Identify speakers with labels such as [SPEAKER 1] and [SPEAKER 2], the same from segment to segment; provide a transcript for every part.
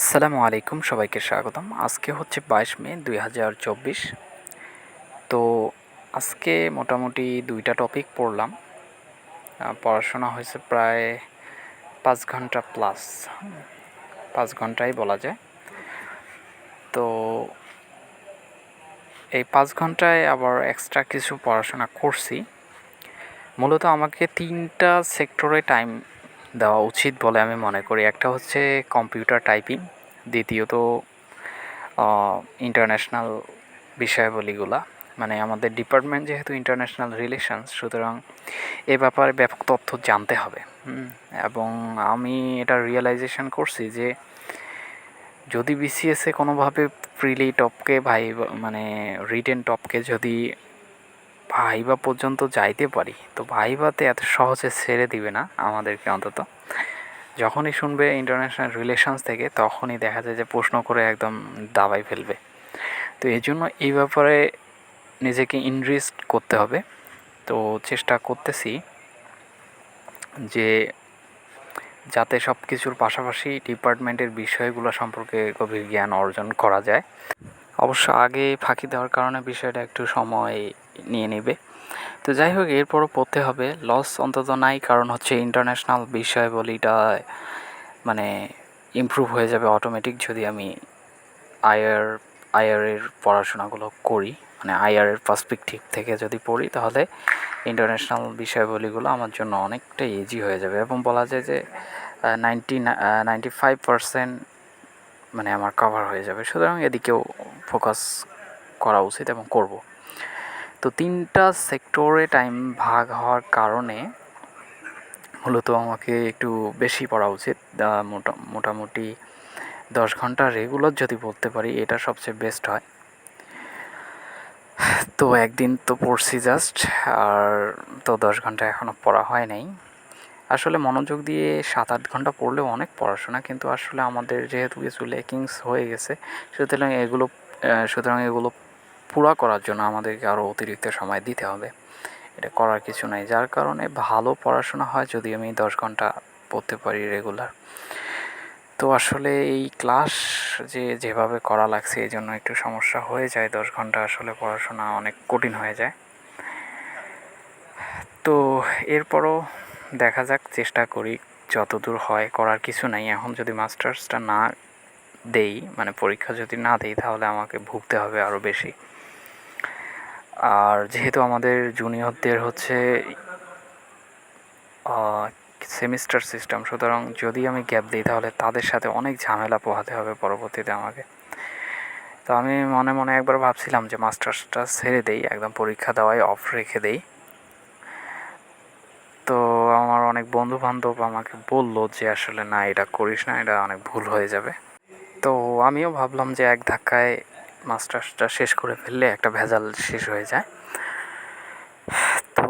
[SPEAKER 1] আসসালামু আলাইকুম, সবাইকে স্বাগতম। আজকে হচ্ছে 22 মে 2024। তো আজকে মোটামুটি 2টা টপিক পড়লাম। পড়াশোনা হয়েছে প্রায় 5 ঘন্টা প্লাস, 5 ঘন্টাই বলা যায়। তো এই 5 ঘন্টায় আবার এক্সট্রা কিছু পড়াশোনা করছি। মূলত আমাকে 3টা সেক্টরে টাইম দেওয়া উচিত বলে আমি মনে করি। একটা হচ্ছে কম্পিউটার টাইপিং, দ্বিতীয়ত ইন্টারন্যাশনাল বিষয়াবলীগুলা, মানে আমাদের ডিপার্টমেন্ট যেহেতু ইন্টারন্যাশনাল রিলেশনস, সুতরাং এ ব্যাপারে ব্যাপক তথ্য জানতে হবে। এবং আমি এটা রিয়েলাইজেশন করছি যে যদি বিসিএসে কোনোভাবে ফ্রিলি টপকে মানে রিটেন টপকে যদি ভাইবা পর্যন্ত যাইতে পারি, তো ভাইভাতে এত সহজে ছেড়ে দিবে না আমাদেরকে। অন্তত যখনই শুনবে ইন্টারন্যাশনাল রিলেশনস থেকে, তখনই দেখা যায় যে প্রশ্ন করে একদম দাবাই ফেলবে। তো এই জন্য এই ব্যাপারে নিজেকে ইনরিস্ক করতে হবে। তো চেষ্টা করতেছি যে যাতে সব কিছুর পাশাপাশি ডিপার্টমেন্টের বিষয়গুলো সম্পর্কে গভীর জ্ঞান অর্জন করা যায়। অবশ্য আগে ফাঁকি দেওয়ার কারণে বিষয়টা একটু সময় নিয়ে নেবে। তো যাই হোক, এরপরও পড়তে হবে, লস অন্তত নাই। কারণ হচ্ছে ইন্টারন্যাশনাল বিষয়াবলীটা মানে ইমপ্রুভ হয়ে যাবে অটোমেটিক যদি আমি আইআরের পড়াশোনাগুলো করি। মানে আইআরের পার্সপেক্টিভ থেকে যদি পড়ি, তাহলে ইন্টারন্যাশনাল বিষয়াবলীগুলো আমার জন্য অনেকটা ইজি হয়ে যাবে। এবং বলা যায় যে 95% মানে আমার কভার হয়ে যাবে। সুতরাং এদিকেও ফোকাস করা উচিত এবং করব। তো 3টা সেক্টরে টাইম ভাগ হওয়ার কারণে মূলত আমাকে একটু বেশি পড়া উচিত। মোটামুটি 10 ঘন্টা রেগুলার যদি বলতে পারি, এটা সবচেয়ে বেস্ট হয়। তো একদিন তো পড়ছি জাস্ট, আর তো 10 ঘন্টা এখনও পড়া হয় নাই। আসলে মনোযোগ দিয়ে 7-8 ঘন্টা পড়লেও অনেক পড়াশোনা, কিন্তু আসলে আমাদের যেহেতু কিছু লেকিংস হয়ে গেছে, সুতরাং এগুলো পুরা করার জন্য আমাদেরকে আরও অতিরিক্ত সময় দিতে হবে। এটা করার কিছু নাই, যার কারণে ভালো পড়াশোনা হয় যদি আমি 10 ঘন্টা পড়তে পারি রেগুলার। তো আসলে এই ক্লাস যেভাবে করা লাগছে, এই জন্য একটু সমস্যা হয়ে যায়। 10 ঘন্টা আসলে পড়াশোনা অনেক কঠিন হয়ে যায়। তো এরপরও দেখা যাক, চেষ্টা করি যতদূর হয়। করার কিছু নাই। এখন যদি মাস্টার্সটা না দেই, মানে পরীক্ষা যদি না দিই, তাহলে আমাকে ভুগতে হবে আরও বেশি। আর যেহেতু আমাদের জুনিয়রদের হচ্ছে সেমিস্টার সিস্টেম, সুতরাং যদি আমি গ্যাপ দিই, তাহলে তাদের সাথে অনেক ঝামেলা পোহাতে হবে পরবর্তীতে আমাকে। তো আমি মনে মনে একবার ভাবছিলাম যে মাস্টার্সটা ছেড়ে দেই, একদম পরীক্ষা দেওয়াই অফ রেখে দেই। তো আমার অনেক বন্ধু বান্ধব আমাকে বললো যে আসলে না, এটা করিস না, এটা অনেক ভুল হয়ে যাবে। তো আমিও ভাবলাম যে এক ধাক্কায় মাস্টার্সটা শেষ করে ফেললে একটা ভেজাল শেষ হয়ে যায়। তো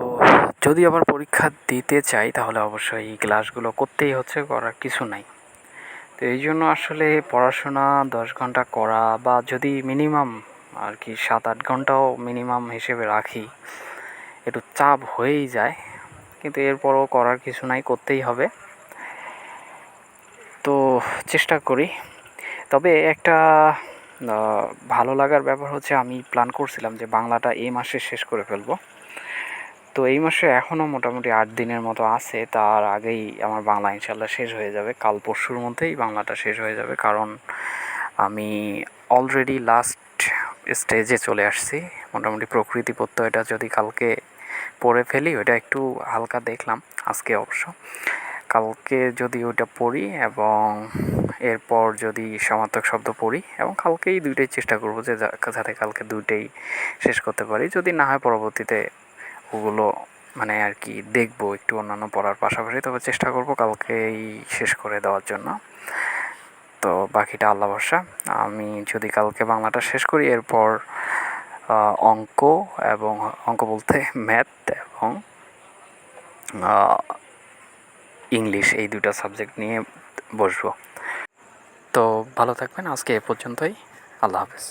[SPEAKER 1] যদি আবার পরীক্ষা দিতে চাই, তাহলে অবশ্যই এই ক্লাসগুলো করতেই হচ্ছে, করার কিছু নাই। তো এই জন্য আসলে পড়াশোনা 10 ঘন্টা করা, বা যদি মিনিমাম আর কি 7-8 ঘন্টাও মিনিমাম হিসেবে রাখি, একটু চাপ হয়েই যায়। কিন্তু এরপরও করার কিছু নাই, করতেই হবে। তো চেষ্টা করি। তবে একটা ভালো লাগার ব্যাপার হচ্ছে, আমি প্ল্যান করছিলাম যে বাংলাটা এই মাসে শেষ করে ফেলবো। তো এই মাসে এখনও মোটামুটি 8 দিনের মতো আছে, তার আগেই আমার বাংলা ইনশাল্লাহ শেষ হয়ে যাবে। কাল পরশুর মধ্যেই বাংলাটা শেষ হয়ে যাবে, কারণ আমি অলরেডি লাস্ট স্টেজে চলে আসছি। মোটামুটি প্রকৃতি প্রত্যয়টা যদি কালকে পড়ে ফেলি, ওইটা একটু হালকা দেখলাম আজকে অবশ্য। কালকে যদি ওইটা পড়ি এবং এরপর যদি সমার্থক শব্দ পড়ি, এবং কালকেই দুইটাই চেষ্টা করবো যে যাতে কালকে দুইটাই শেষ করতে পারি। যদি না হয় পরবর্তীতে ওগুলো মানে আর কি দেখবো একটু অন্যান্য পড়ার পাশাপাশি, তবে চেষ্টা করবো কালকেই শেষ করে দেওয়ার জন্য। তো বাকিটা আল্লাহ ভরসা। আমি যদি কালকে বাংলাটা শেষ করি, এরপর অঙ্ক এবং অঙ্ক বলতে ম্যাথ এবং ইংলিশ, এই দুটো সাবজেক্ট নিয়ে বসবো। তো ভালো থাকবেন, আজকে এ পর্যন্তই। আল্লাহ হাফেজ।